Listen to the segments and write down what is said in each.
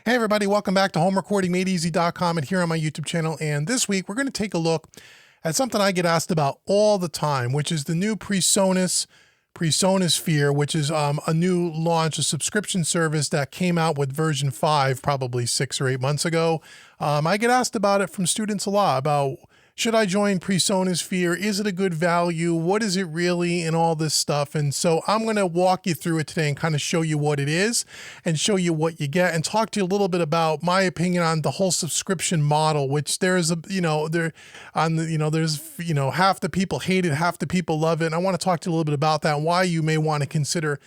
Hey everybody, welcome back to homerecordingmadeeasy.com and here on my YouTube channel. And this week we're going to take a look at something I get asked about all the time, which is the new PreSonus Sphere, which is a new launch, a subscription service that came out with version 5 probably 6 or 8 months ago. I get asked about it from students a lot about, should I join PreSonus Sphere? Is it a good value? What is it really? And all this stuff. And so I'm going to walk you through it today and kind of show you what it is and show you what you get and talk to you a little bit about my opinion on the whole subscription model, which there's half the people hate it, half the people love it. And I want to talk to you a little bit about that and why you may want to consider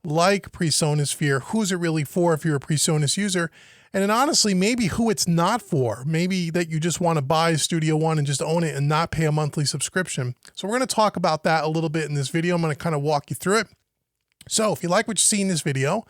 like PreSonus Sphere. Who's it really for if you're a PreSonus user? And then honestly, maybe who it's not for. Maybe that you just want to buy Studio One and just own it and not pay a monthly subscription. So we're going to talk about that a little bit in this video. I'm going to kind of walk you through it. So if you like what you see in this video,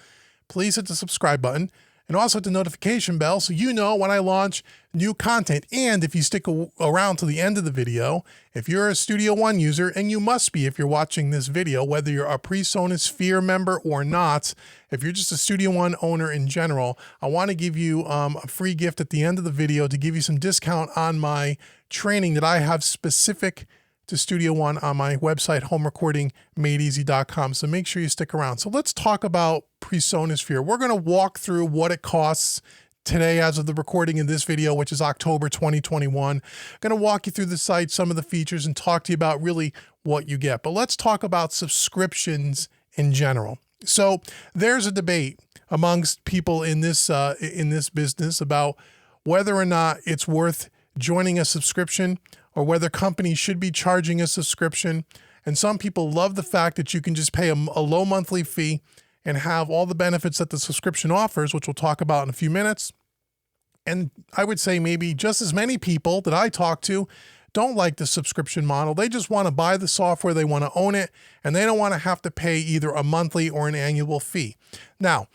please hit the subscribe button and also hit the notification bell so you know when I launch new content. And if you stick around to the end of the video, if you're a Studio One user, and you must be if you're watching this video, whether you're a PreSonus Sphere member or not, if you're just a Studio One owner in general, I want to give you a free gift at the end of the video to give you some discount on my training that I have specific to Studio One on my website, homerecordingmadeeasy.com. So make sure you stick around. So let's talk about PreSonus Sphere. We're going to walk through what it costs today as of the recording in this video, which is October 2021. I'm going to walk you through the site, some of the features, and talk to you about really what you get. But let's talk about subscriptions in general. So there's a debate amongst people in this business about whether or not it's worth joining a subscription or whether companies should be charging a subscription. And some people love the fact that you can just pay a low monthly fee and have all the benefits that the subscription offers, which we'll talk about in a few minutes. And I would say maybe just as many people that I talk to don't like the subscription model. They just want to buy the software, they want to own it, and they don't want to have to pay either a monthly or an annual fee. Now,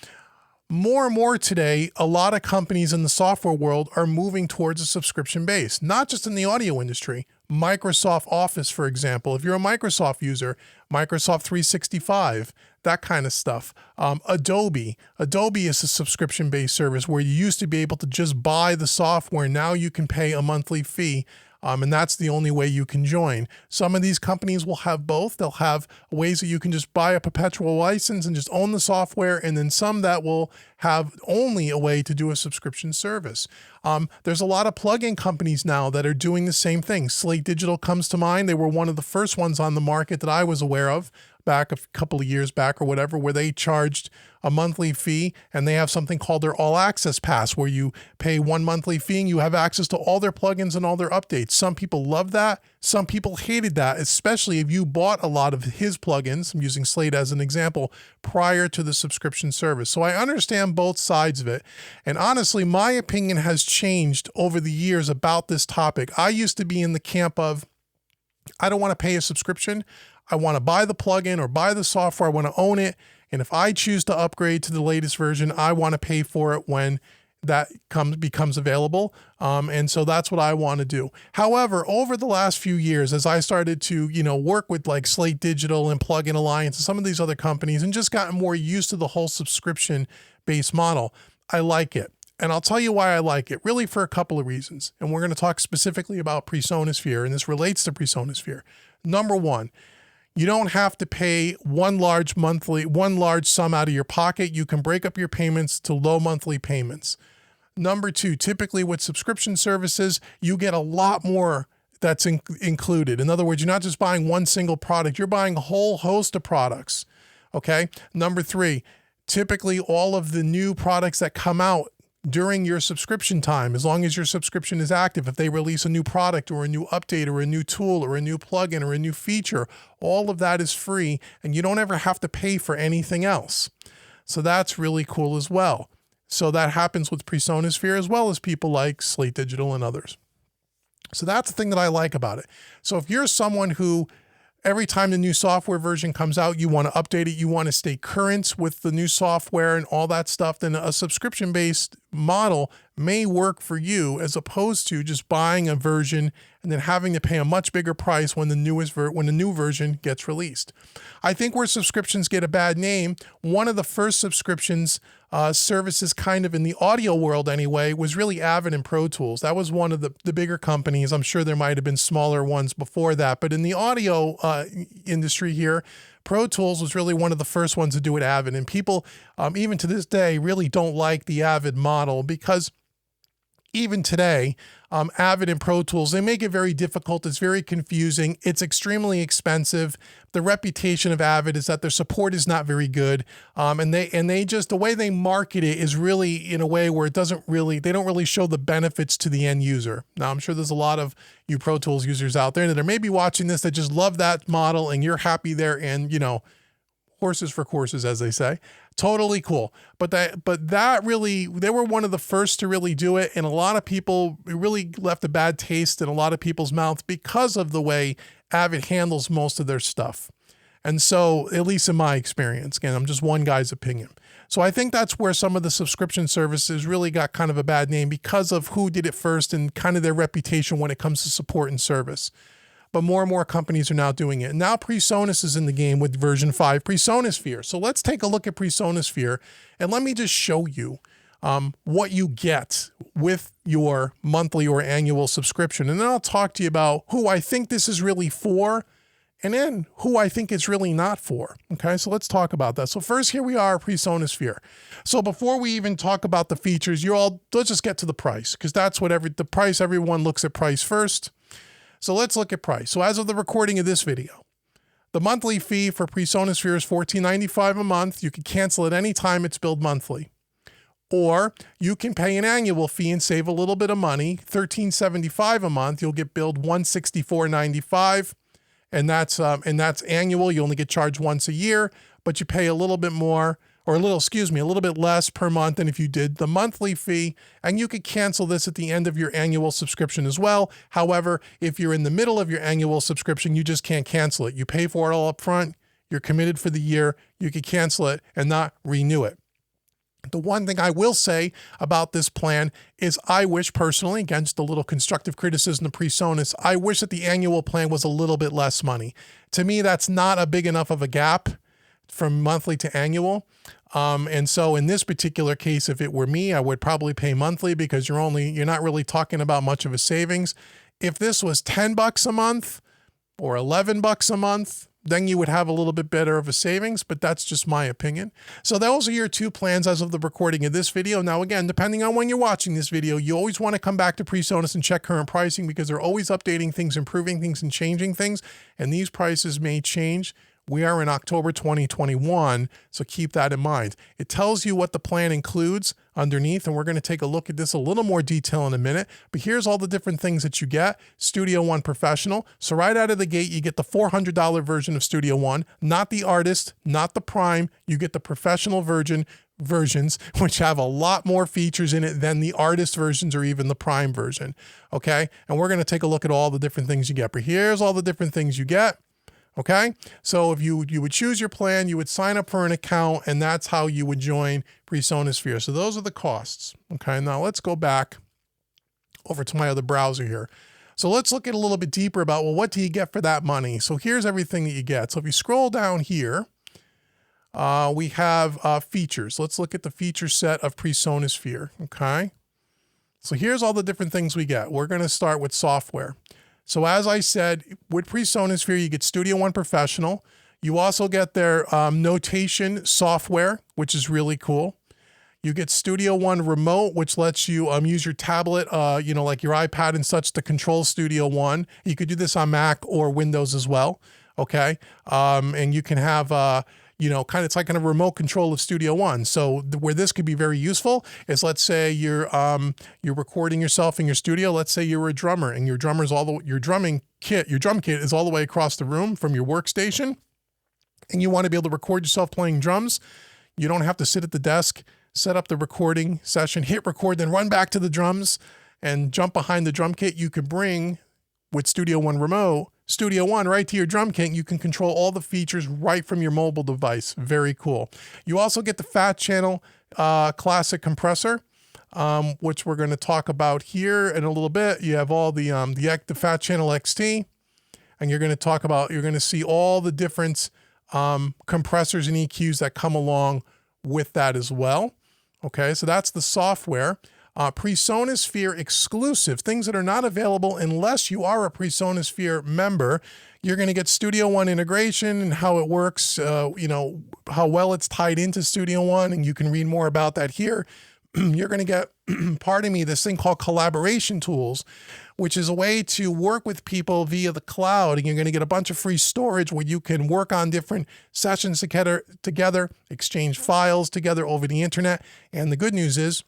more and more today, a lot of companies in the software world are moving towards a subscription base, not just in the audio industry. Microsoft Office, for example, if you're a Microsoft user, Microsoft 365, that kind of stuff. Adobe is a subscription-based service where you used to be able to just buy the software. Now you can pay a monthly fee. And that's the only way you can join. Some of these companies will have both. They'll have ways that you can just buy a perpetual license and just own the software, and then some that will have only a way to do a subscription service. There's a lot of plugin companies now that are doing the same thing. Slate Digital comes to mind. They were one of the first ones on the market that I was aware of back a couple of years back or whatever, where they charged a monthly fee, and they have something called their All Access Pass, where you pay one monthly fee and you have access to all their plugins and all their updates. Some people love that. Some people hated that, especially if you bought a lot of his plugins. I'm using Slate as an example prior to the subscription service. So I understand both sides of it. And honestly, my opinion has changed over the years about this topic. I used to be in the camp of, I don't want to pay a subscription. I want to buy the plugin or buy the software. I want to own it. And if I choose to upgrade to the latest version, I want to pay for it when that becomes available. And so that's what I want to do. However, over the last few years, as I started to, work with like Slate Digital and Plugin Alliance and some of these other companies and just gotten more used to the whole subscription-based model, I like it. And I'll tell you why I like it, really for a couple of reasons. And we're going to talk specifically about PreSonus Sphere, and this relates to PreSonus Sphere. Number one, you don't have to pay one large sum out of your pocket. You can break up your payments to low monthly payments. Number two, typically with subscription services, you get a lot more that's included. In other words, you're not just buying one single product, you're buying a whole host of products. Okay. Number three, typically all of the new products that come out during your subscription time, as long as your subscription is active, if they release a new product or a new update or a new tool or a new plugin or a new feature, all of that is free and you don't ever have to pay for anything else. So that's really cool as well. So that happens with PreSonus Sphere as well as people like Slate Digital and others. So that's the thing that I like about it. So if you're someone who every time the new software version comes out, you want to update it, you want to stay current with the new software and all that stuff, then a subscription-based model may work for you as opposed to just buying a version and then having to pay a much bigger price when the new version gets released. I think where subscriptions get a bad name, one of the first subscriptions services kind of in the audio world anyway was really Avid and Pro Tools. That was one of the bigger companies. I'm sure there might have been smaller ones before that, but in the audio industry here, Pro Tools was really one of the first ones to do it Avid, and people even to this day really don't like the Avid model because even today, Avid and Pro Tools, they make it very difficult. It's very confusing. It's extremely expensive. The reputation of Avid is that their support is not very good. And they just, the way they market it is really in a way where they don't really show the benefits to the end user. Now, I'm sure there's a lot of you Pro Tools users out there that are maybe watching this that just love that model and you're happy there and, horses for courses, as they say. Totally cool. But that really, they were one of the first to really do it. And a lot of people, it really left a bad taste in a lot of people's mouths because of the way Avid handles most of their stuff. And so, at least in my experience, again, I'm just one guy's opinion. So I think that's where some of the subscription services really got kind of a bad name because of who did it first and kind of their reputation when it comes to support and service. But more and more companies are now doing it. And now PreSonus is in the game with version 5, PreSonus Sphere. So let's take a look at PreSonus Sphere and let me just show you what you get with your monthly or annual subscription. And then I'll talk to you about who I think this is really for and then who I think it's really not for. Okay, so let's talk about that. So first, here we are, PreSonus Sphere. So before we even talk about the features, let's just get to the price because that's what everyone looks at price first. So let's look at price. So as of the recording of this video, the monthly fee for PreSonus Sphere is $14.95 a month. You can cancel at any time it's billed monthly. Or you can pay an annual fee and save a little bit of money, $13.75 a month. You'll get billed $164.95, and that's annual. You only get charged once a year, but you pay a little bit more, or a little bit less per month than if you did the monthly fee, and you could cancel this at the end of your annual subscription as well. However, if you're in the middle of your annual subscription, you just can't cancel it. You pay for it all up front, you're committed for the year, you could cancel it and not renew it. The one thing I will say about this plan is I wish personally, against a little constructive criticism of PreSonus, I wish that the annual plan was a little bit less money. To me, that's not a big enough of a gap from monthly to annual. And so in this particular case, if it were me, I would probably pay monthly because you're not really talking about much of a savings. If this was $10 a month or $11 a month, then you would have a little bit better of a savings, but that's just my opinion. So those are your two plans as of the recording of this video. Now, again, depending on when you're watching this video, you always want to come back to PreSonus and check current pricing because they're always updating things, improving things, and changing things, and these prices may change. We are in October 2021, so keep that in mind. It tells you what the plan includes underneath, and we're going to take a look at this a little more detail in a minute. But here's all the different things that you get. Studio One Professional. So right out of the gate, you get the $400 version of Studio One, not the Artist, not the Prime. You get the Professional versions, which have a lot more features in it than the Artist versions or even the Prime version. Okay, and we're going to take a look at all the different things you get. But here's all the different things you get. Okay, so if you would choose your plan, you would sign up for an account, and that's how you would join PreSonus Sphere. So those are the costs. Okay, now let's go back over to my other browser here. So let's look at a little bit deeper about, well, what do you get for that money? So here's everything that you get. So if you scroll down here, we have features. Let's look at the feature set of PreSonus Sphere. Okay, so here's all the different things we get. We're going to start with software. So as I said, with PreSonus Sphere, you get Studio One Professional. You also get their notation software, which is really cool. You get Studio One Remote, which lets you use your tablet, like your iPad and such to control Studio One. You could do this on Mac or Windows as well, okay? And you can have it's like a remote control of Studio One. So where this could be very useful is, let's say you're recording yourself in your studio. Let's say you're a drummer and your drum kit is all the way across the room from your workstation, and you want to be able to record yourself playing drums. You don't have to sit at the desk, set up the recording session, hit record, then run back to the drums and jump behind the drum kit. You can bring, with Studio One Remote, Studio One right to your drum kit. You can control all the features right from your mobile device. Very cool. You also get the Fat Channel Classic compressor. which we're going to talk about here in a little bit. You have all the Fat Channel XT, and you're going to see all the different compressors and EQs that come along with that as well. Okay, so that's the software. PreSonus Sphere exclusive, things that are not available unless you are a PreSonus Sphere member. You're going to get Studio One integration and how it works, how well it's tied into Studio One, and you can read more about that here. You're going to get, this thing called collaboration tools, which is a way to work with people via the cloud. And you're going to get a bunch of free storage where you can work on different sessions together, exchange files together over the internet. And the good news is,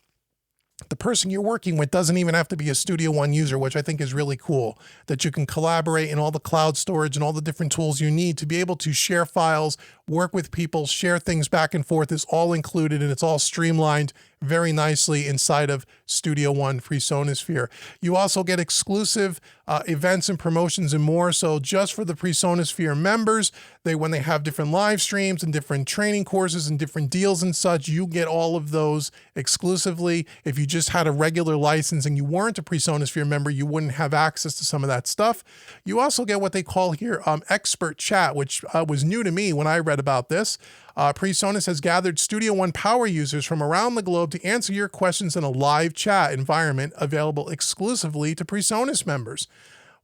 the person you're working with doesn't even have to be a Studio One user, which I think is really cool, that you can collaborate in all the cloud storage and all the different tools you need to be able to share files, work with people, share things back and forth is all included, and it's all streamlined very nicely inside of Studio One PreSonus Sphere. You also get exclusive events and promotions and more. So just for the PreSonus Sphere members, when they have different live streams and different training courses and different deals and such, you get all of those exclusively. If you just had a regular license and you weren't a PreSonus Sphere member, you wouldn't have access to some of that stuff. You also get what they call here expert chat, which was new to me when I read about this. PreSonus has gathered Studio One power users from around the globe to answer your questions in a live chat environment available exclusively to PreSonus members.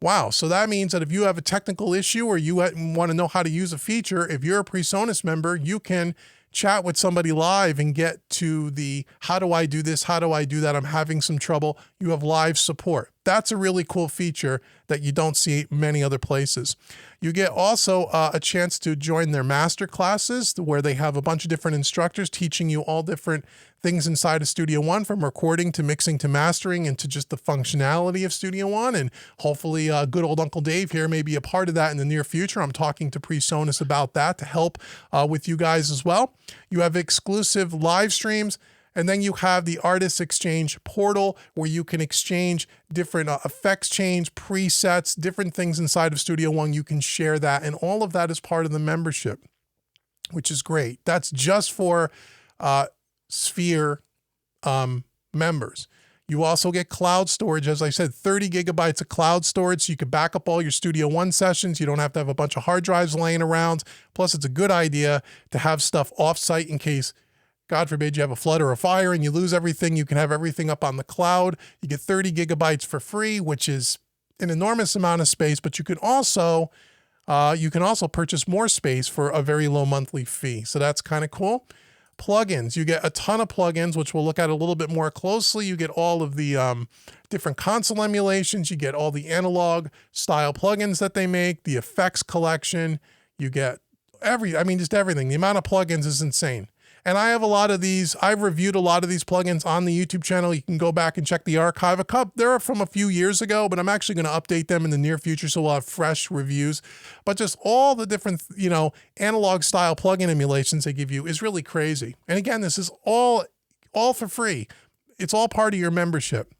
Wow, so that means that if you have a technical issue or you want to know how to use a feature, if you're a PreSonus member, you can chat with somebody live and get to the, how do I do this? How do I do that? I'm having some trouble. You have live support. That's a really cool feature that you don't see many other places. You get also a chance to join their master classes where they have a bunch of different instructors teaching you all different things inside of Studio One, from recording to mixing to mastering and to just the functionality of Studio One. And hopefully good old Uncle Dave here may be a part of that in the near future. I'm talking to PreSonus about that to help with you guys as well. You have exclusive live streams. And then you have the Artist Exchange portal where you can exchange different effects change, presets, different things inside of Studio One. You can share that. And all of that is part of the membership, which is great. That's just for Sphere members. You also get cloud storage. As I said, 30 gigabytes of cloud storage, so you can back up all your Studio One sessions. You don't have to have a bunch of hard drives laying around. Plus, it's a good idea to have stuff off-site in case, God forbid, you have a flood or a fire and you lose everything. You can have everything up on the cloud. You get 30 gigabytes for free, which is an enormous amount of space, but you can also purchase more space for a very low monthly fee. So that's kind of cool. Plugins. You get a ton of plugins, which we'll look at a little bit more closely. You get all of the different console emulations. You get all the analog style plugins that they make, the effects collection. You get just everything. The amount of plugins is insane. And I have a lot of these. I've reviewed a lot of these plugins on the YouTube channel. You can go back and check the archive. They're from a few years ago, but I'm actually going to update them in the near future, so we'll have fresh reviews. But just all the different, analog style plugin emulations they give you is really crazy. And again, this is all for free. It's all part of your membership.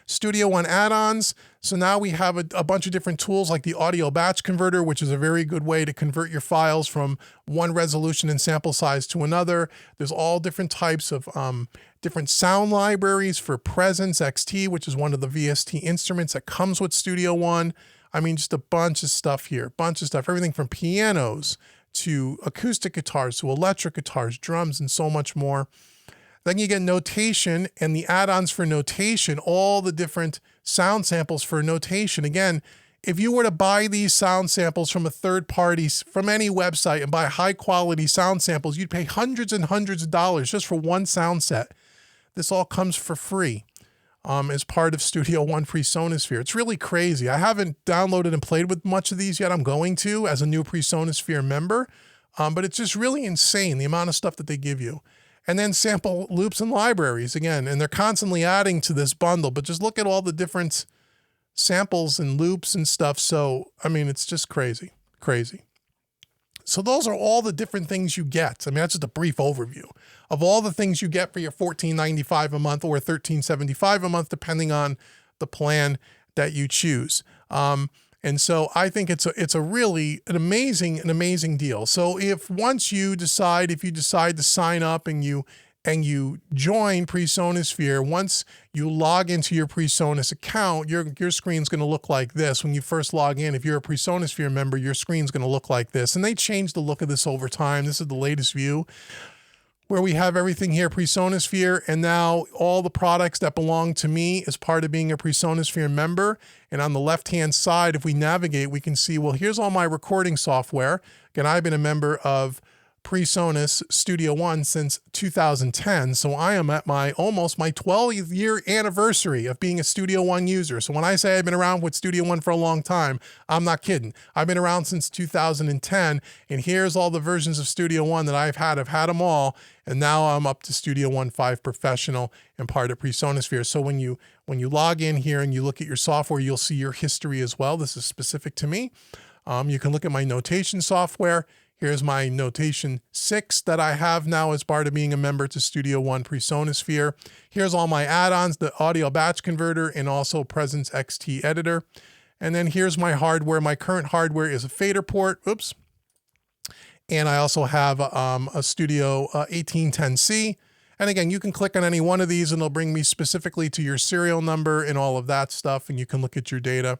Studio One add-ons. So now we have a bunch of different tools like the audio batch converter, which is a very good way to convert your files from one resolution and sample size to another. There's all different types of different sound libraries for Presence XT, which is one of the VST instruments that comes with Studio One. Just a bunch of stuff here, everything from pianos to acoustic guitars to electric guitars, drums, and so much more. Then you get notation and the add-ons for notation, all the different sound samples for notation. Again, if you were to buy these sound samples from a third party, from any website, and buy high quality sound samples, you'd pay hundreds and hundreds of dollars just for one sound set. This all comes for free as part of Studio One PreSonus Sphere. It's really crazy. I haven't downloaded and played with much of these yet. I'm going to as a new PreSonus Sphere member, but it's just really insane the amount of stuff that they give you. And then sample loops and libraries again, and they're constantly adding to this bundle, but just look at all the different samples and loops and stuff. So, it's just crazy. So those are all the different things you get. That's just a brief overview of all the things you get for your $14.95 a month or $13.75 a month, depending on the plan that you choose. And so I think it's a really an amazing deal. So if you decide to sign up and you and you join PreSonus Sphere, once you log into your PreSonus account, your screen's going to look like this. When you first log in, if you're a PreSonus Sphere member, your screen's going to look like this. And they changed the look of this over time. This is the latest view where we have everything here, PreSonus Sphere, and now all the products that belong to me as part of being a PreSonus Sphere member. And on the left-hand side, if we navigate, we can see, well, here's all my recording software. Again, I've been a member of PreSonus Studio One since 2010. So I am at almost my 12th year anniversary of being a Studio One user. So when I say I've been around with Studio One for a long time, I'm not kidding. I've been around since 2010, and here's all the versions of Studio One that I've had. I've had them all, and now I'm up to Studio One 5 Professional and part of PreSonus Sphere. So when you log in here and you look at your software, you'll see your history as well. This is specific to me. You can look at my notation software. Here's my notation 6 that I have now as part of being a member to Studio One PreSonus Sphere. Here's all my add-ons, the audio batch converter and also Presence XT editor. And then here's my hardware. My current hardware is a fader port. Oops. And I also have a Studio 1810C. And again, you can click on any one of these and it'll bring me specifically to your serial number and all of that stuff. And you can look at your data.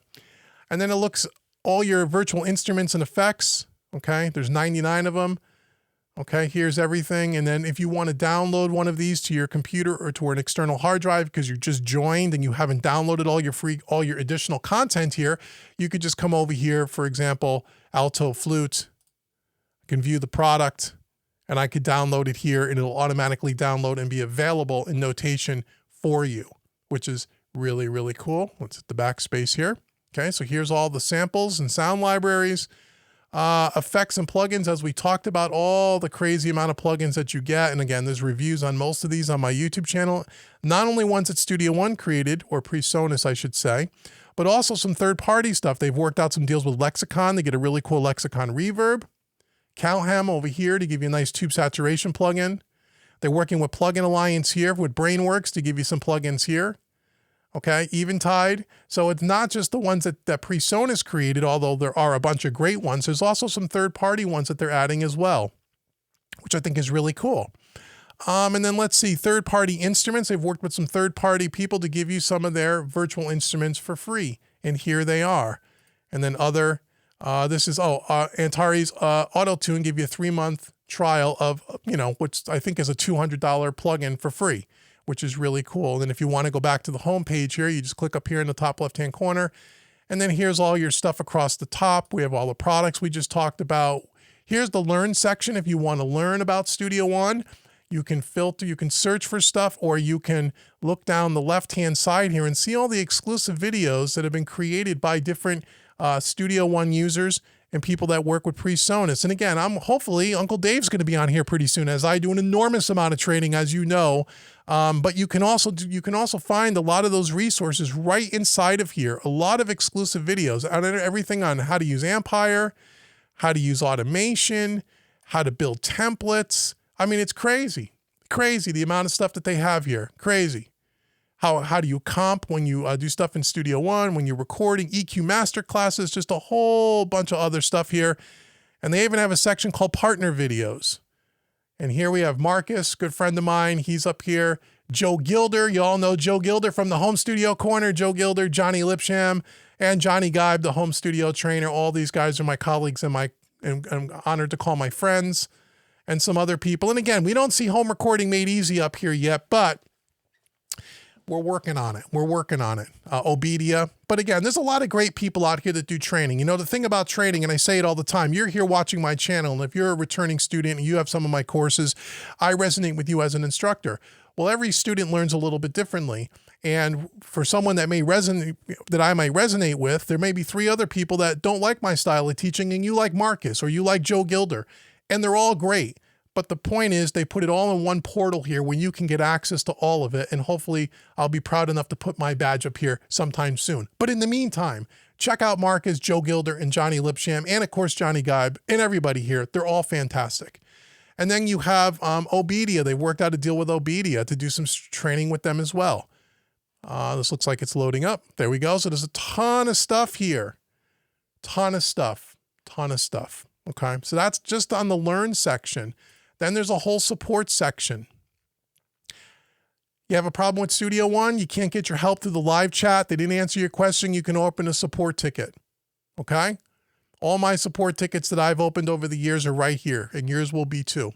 And then it looks all your virtual instruments and effects. Okay, there's 99 of them. Okay, here's everything. And then if you want to download one of these to your computer or to an external hard drive because you just joined and you haven't downloaded all your additional content here, you could just come over here, for example, alto flute. I can view the product and I could download it here and it'll automatically download and be available in notation for you, which is really, really cool. Let's hit the backspace here. Okay, so here's all the samples and sound libraries. Effects and plugins, as we talked about, all the crazy amount of plugins that you get. And again, there's reviews on most of these on my YouTube channel. Not only ones that Studio One created, or PreSonus, I should say, but also some third-party stuff. They've worked out some deals with Lexicon. They get a really cool Lexicon reverb. Calham over here to give you a nice tube saturation plugin. They're working with Plugin Alliance here with Brainworks to give you some plugins here. Okay, Eventide. So it's not just the ones that PreSonus created, although there are a bunch of great ones. There's also some third-party ones that they're adding as well, which I think is really cool. And then let's see, third-party instruments. They've worked with some third-party people to give you some of their virtual instruments for free. And here they are. And then other, this is, Antares Auto-Tune give you a 3-month trial of, which I think is a $200 plugin for free, which is really cool. And if you want to go back to the home page here, you just click up here in the top left-hand corner. And then here's all your stuff across the top. We have all the products we just talked about. Here's the Learn section. If you want to learn about Studio One, you can filter, you can search for stuff, or you can look down the left-hand side here and see all the exclusive videos that have been created by different Studio One users and people that work with PreSonus. And again, hopefully Uncle Dave's going to be on here pretty soon, as I do an enormous amount of training, as you know. But you can also find a lot of those resources right inside of here. A lot of exclusive videos, everything on how to use Ampire, how to use automation, how to build templates. I mean, it's crazy the amount of stuff that they have here. Crazy. How do you comp when you do stuff in Studio One, when you're recording, EQ master classes, just a whole bunch of other stuff here. And they even have a section called partner videos. And here we have Marcus, good friend of mine. He's up here. Joe Gilder, you all know Joe Gilder from the Home Studio Corner. Joe Gilder, Johnny Lipsham, and Johnny Geib, the home studio trainer. All these guys are my colleagues and I'm honored to call my friends, and some other people. And again, we don't see home recording made easy up here yet, but we're working on it. Obedia. But again, there's a lot of great people out here that do training. The thing about training, and I say it all the time, you're here watching my channel, and if you're a returning student and you have some of my courses, I resonate with you as an instructor. Well, every student learns a little bit differently. And for someone that I might resonate with, there may be 3 other people that don't like my style of teaching, and you like Marcus or you like Joe Gilder, and they're all great. But the point is, they put it all in one portal here where you can get access to all of it. And hopefully I'll be proud enough to put my badge up here sometime soon. But in the meantime, check out Marcus, Joe Gilder, and Johnny Lipsham, and of course, Johnny Geib, and everybody here. They're all fantastic. And then you have Obedia. They worked out a deal with Obedia to do some training with them as well. This looks like it's loading up. There we go. So there's a ton of stuff here. Ton of stuff. Okay. So that's just on the Learn section. Then there's a whole support section. You have a problem with Studio One, you can't get your help through the live chat, they didn't answer your question, you can open a support ticket, okay? All my support tickets that I've opened over the years are right here, and yours will be too.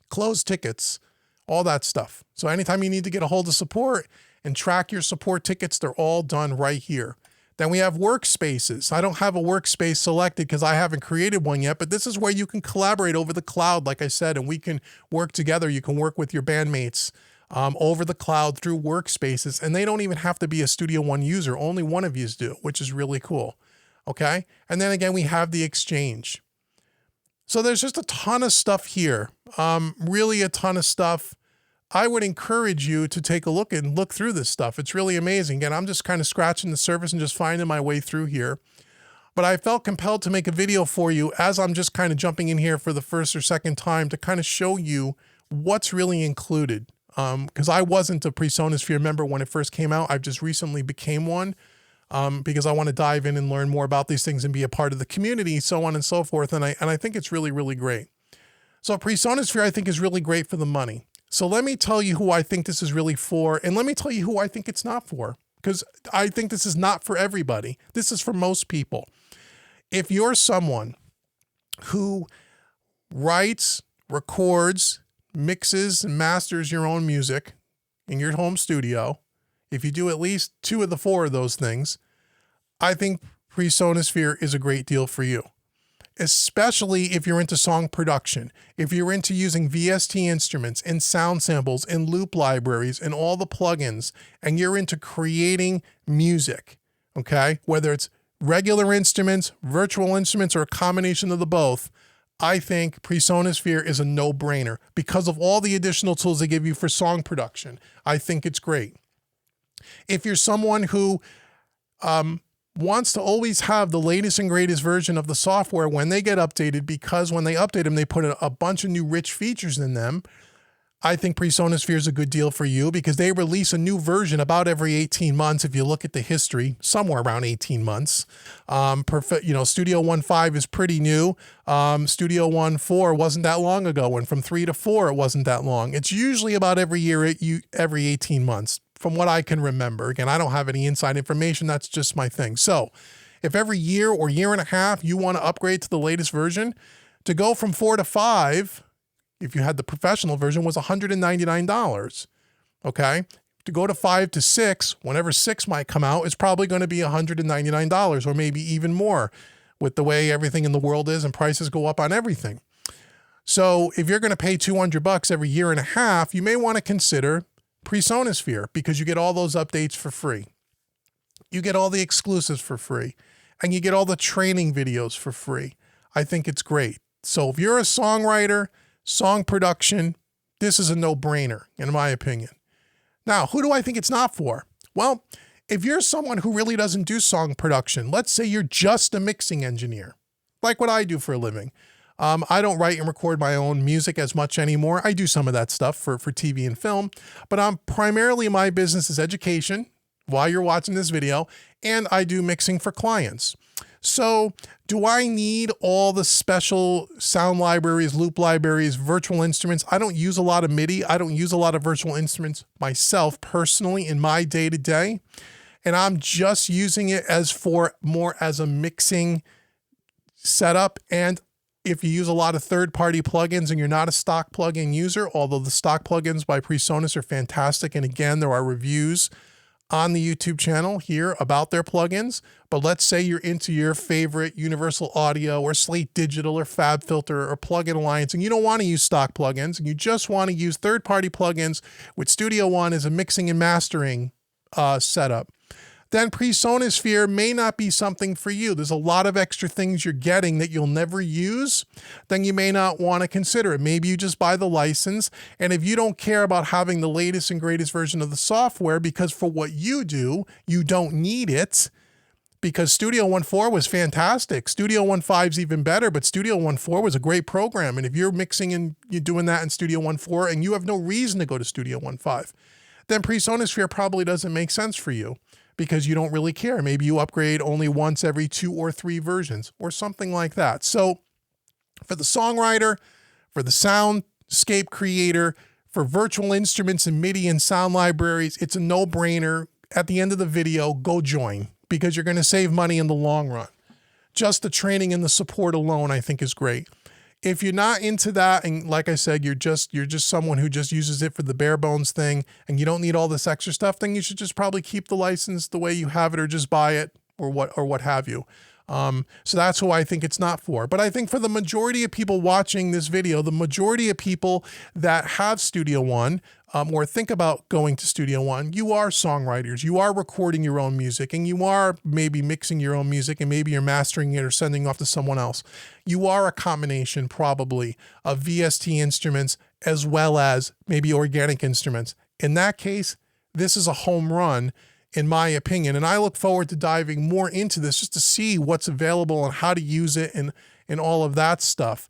Closed tickets, all that stuff. So anytime you need to get a hold of support and track your support tickets, they're all done right here. Then we have workspaces. I don't have a workspace selected because I haven't created one yet, but this is where you can collaborate over the cloud, like I said, and we can work together. You can work with your bandmates over the cloud through workspaces, and they don't even have to be a Studio One user. Only one of yous do, which is really cool. Okay. And then again, we have the exchange. So there's just a ton of stuff here. Really a ton of stuff. I would encourage you to take a look and look through this stuff. It's really amazing. Again, I'm just kind of scratching the surface and just finding my way through here. But I felt compelled to make a video for you as I'm just kind of jumping in here for the first or second time to kind of show you what's really included. Because I wasn't a PreSonus Sphere member when it first came out. I've just recently became one because I want to dive in and learn more about these things and be a part of the community, so on and so forth. And I think it's really, really great. So PreSonus Sphere, I think, is really great for the money. So let me tell you who I think this is really for, and let me tell you who I think it's not for, because I think this is not for everybody. This is for most people. If you're someone who writes, records, mixes, and masters your own music in your home studio, if you do at least 2 of the 4 of those things, I think PreSonus Sphere is a great deal for you. Especially if you're into song production, if you're into using VST instruments and sound samples and loop libraries and all the plugins, and you're into creating music, okay? Whether it's regular instruments, virtual instruments, or a combination of the both, I think PreSonus Sphere is a no-brainer because of all the additional tools they give you for song production. I think it's great. If you're someone who wants to always have the latest and greatest version of the software when they get updated, because when they update them, they put a bunch of new rich features in them, I think PreSonus Sphere is a good deal for you because they release a new version about every 18 months. If you look at the history, somewhere around 18 months. Studio One 5 is pretty new. Studio One 4 wasn't that long ago, and from 3 to 4, it wasn't that long. It's usually about every year, every 18 months. From what I can remember. Again, I don't have any inside information. That's just my thing. So if every year or year and a half you want to upgrade to the latest version, to go from 4 to 5, if you had the professional version, was $199. Okay. To go to 5 to 6, whenever 6 might come out, it's probably going to be $199 or maybe even more with the way everything in the world is and prices go up on everything. So if you're going to pay $200 every year and a half, you may want to consider PreSonus Sphere because you get all those updates for free. You get all the exclusives for free, and you get all the training videos for free. I think it's great. So if you're a songwriter, song production, this is a no-brainer, in my opinion. Now, who do I think it's not for? Well, if you're someone who really doesn't do song production, let's say you're just a mixing engineer, like what I do for a living. I don't write and record my own music as much anymore. I do some of that stuff for TV and film, but primarily my business is education while you're watching this video, and I do mixing for clients. So do I need all the special sound libraries, loop libraries, virtual instruments? I don't use a lot of MIDI. I don't use a lot of virtual instruments myself personally in my day-to-day, and I'm just using it more as a mixing setup. And if you use a lot of third-party plugins and you're not a stock plugin user, although the stock plugins by PreSonus are fantastic, and again, there are reviews on the YouTube channel here about their plugins, but let's say you're into your favorite Universal Audio or Slate Digital or FabFilter or Plugin Alliance, and you don't want to use stock plugins, and you just want to use third-party plugins with Studio One as a mixing and mastering setup, then PreSonus Sphere may not be something for you. There's a lot of extra things you're getting that you'll never use, then you may not want to consider it. Maybe you just buy the license, and if you don't care about having the latest and greatest version of the software, because for what you do, you don't need it, because Studio One 4 was fantastic. Studio One 5 is even better, but Studio One 4 was a great program, and if you're mixing and you're doing that in Studio One 4 and you have no reason to go to Studio One 5, then PreSonus Sphere probably doesn't make sense for you, because you don't really care. Maybe you upgrade only once every 2 or 3 versions or something like that. So for the songwriter, for the soundscape creator, for virtual instruments and MIDI and sound libraries, it's a no-brainer. At the end of the video, go join, because you're going to save money in the long run. Just the training and the support alone, I think, is great. If you're not into that, and like I said, you're just someone who just uses it for the bare bones thing, and you don't need all this extra stuff, then you should just probably keep the license the way you have it, or just buy it, or what have you. So that's who I think it's not for. But I think for the majority of people watching this video, the majority of people that have Studio One, or think about going to Studio One, you are songwriters, you are recording your own music, and you are maybe mixing your own music, and maybe you're mastering it or sending off to someone else. You are a combination probably of VST instruments as well as maybe organic instruments. In that case, this is a home run, in my opinion. And I look forward to diving more into this just to see what's available and how to use it and all of that stuff.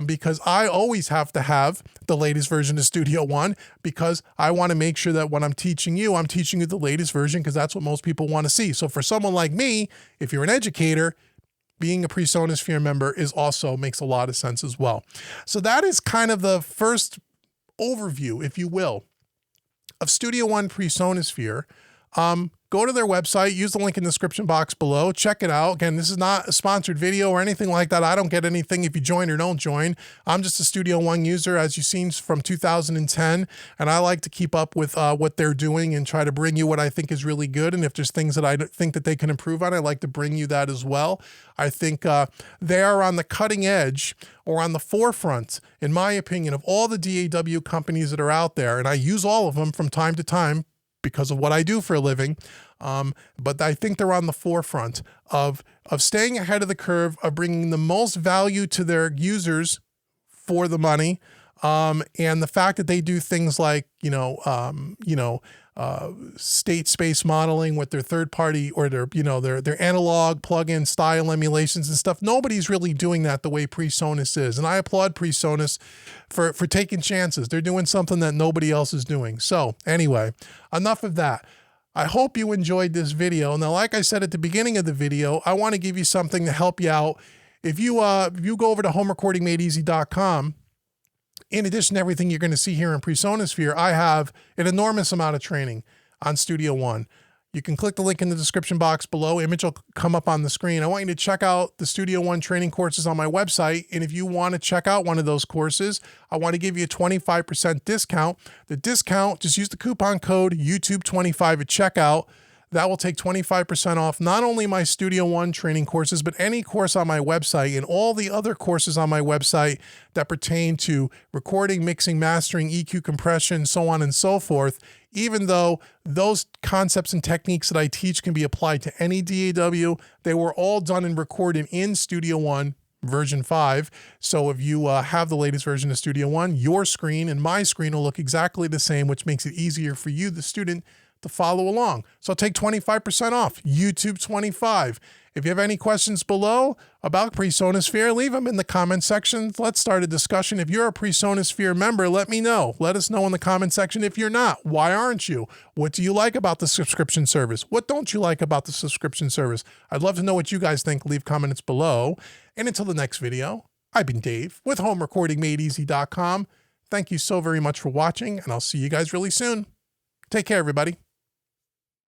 Because I always have to have the latest version of Studio One, because I want to make sure that when I'm teaching you the latest version, because that's what most people want to see. So for someone like me, if you're an educator, being a PreSonus Sphere member makes a lot of sense as well. So that is kind of the first overview, if you will, of Studio One PreSonus Sphere. Go to their website, use the link in the description box below, check it out. Again, this is not a sponsored video or anything like that. I don't get anything if you join or don't join. I'm just a Studio One user, as you've seen, from 2010, and I like to keep up with what they're doing and try to bring you what I think is really good. And if there's things that I think that they can improve on, I like to bring you that as well. I think they are on the cutting edge, or on the forefront, in my opinion, of all the DAW companies that are out there, and I use all of them from time to time because of what I do for a living. But I think they're on the forefront of staying ahead of the curve, of bringing the most value to their users for the money. And the fact that they do things like, state space modeling with their third party, or their analog plug-in style emulations and stuff. Nobody's really doing that the way PreSonus is. And I applaud PreSonus for taking chances. They're doing something that nobody else is doing. So anyway, enough of that. I hope you enjoyed this video. Now, like I said at the beginning of the video, I want to give you something to help you out. If you go over to homerecordingmadeeasy.com, in addition to everything you're going to see here in PreSonus Sphere, I have an enormous amount of training on Studio One. You can click the link in the description box below. Image will come up on the screen. I want you to check out the Studio One training courses on my website. And if you want to check out one of those courses, I want to give you a 25% discount. The discount, just use the coupon code YouTube25 at checkout. That will take 25% off not only my Studio One training courses, but any course on my website and all the other courses on my website that pertain to recording, mixing, mastering, EQ, compression, so on and so forth. Even though those concepts and techniques that I teach can be applied to any DAW, they were all done and recorded in Studio One version 5. So if you have the latest version of Studio One, your screen and my screen will look exactly the same, which makes it easier for you, the student, to follow along. So take 25% off, YouTube 25. If you have any questions below about PreSonus Sphere, leave them in the comment section. Let's start a discussion. If you're a PreSonus Sphere member, let me know. Let us know in the comment section if you're not. Why aren't you? What do you like about the subscription service? What don't you like about the subscription service? I'd love to know what you guys think. Leave comments below. And until the next video, I've been Dave with homerecordingmadeeasy.com. Thank you so very much for watching, and I'll see you guys really soon. Take care, everybody.